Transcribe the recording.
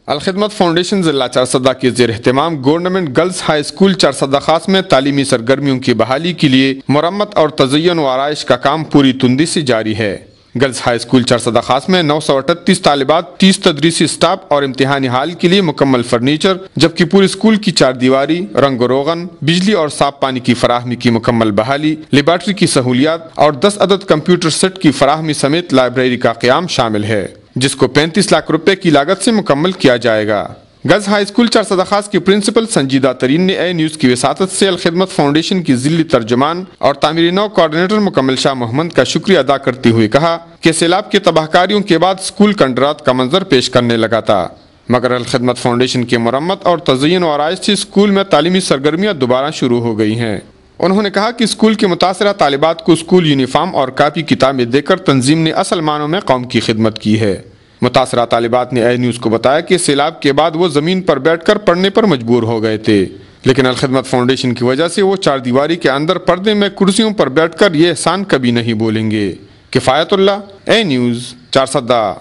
Al-Khidmat foundation ضلع چارسدہ کے زیر اہتمام government girls high school Charsadda خاص میں تعلیمی سرگرمیوں کی بحالی کے لیے مرمت اور تزئین و آرائش کا کام پوری تندی سے جاری ہے۔ گرلز ہائی اسکول چارسدہ خاص میں 938 طالبات، 30 تدریسی سٹاف اور امتحانی ہال کے لیے مکمل فرنیچر، جبکہ پورے اسکول کی 4 دیواری، رنگ و روغن، بجلی اور صاف پانی کی فراہمی کی مکمل بحالی، لیبارٹری کی سہولیات اور 10 عدد کمپیوٹر سیٹ کی فراہمی سمیت لائبریری کا قیام شامل ہے، جس کو 35 لاکھ روپے کی لاگت سے مکمل کیا جائے گا۔ گرلز ہائی اسکول چارسدہ خاص کی پرنسپل سنجیدہ ترین نے اے نیوز کی وساطت سے الخدمت فاؤنڈیشن کی ضلعی ترجمان اور تعمیر نو کوآرڈینیٹر مکمل شاہ محمد کا شکریہ ادا کرتے ہوئے کہا کہ سیلاب کے تباہ کاریوں کے بعد اسکول کنڈرات کا منظر پیش کرنے لگا تھا، مگر الخدمت فاؤنڈیشن کے مرمت اور تزئین و آرائش سے اسکول میں تعلیمی سرگرمیاں دوبارہ شروع ہو گئی ہیں۔ انہوں نے کہا کہ اسکول کے متاثرہ طالبات کو اسکول یونیفارم اور کاپی کتابیں دے کر تنظیم نے اصل معنوں میں قوم کی خدمت کی ہے۔ متاثرہ طالبات نے اے نیوز کو بتایا کہ سیلاب کے بعد وہ زمین پر بیٹھ کر پڑھنے پر مجبور ہو گئے تھے، لیکن الخدمت فاؤنڈیشن کی وجہ سے وہ 4 دیواری کے اندر پردے میں کرسیوں پر بیٹھ کر یہ احسان کبھی نہیں بولیں گے۔ کفایت اللہ، اے نیوز، چارسدہ۔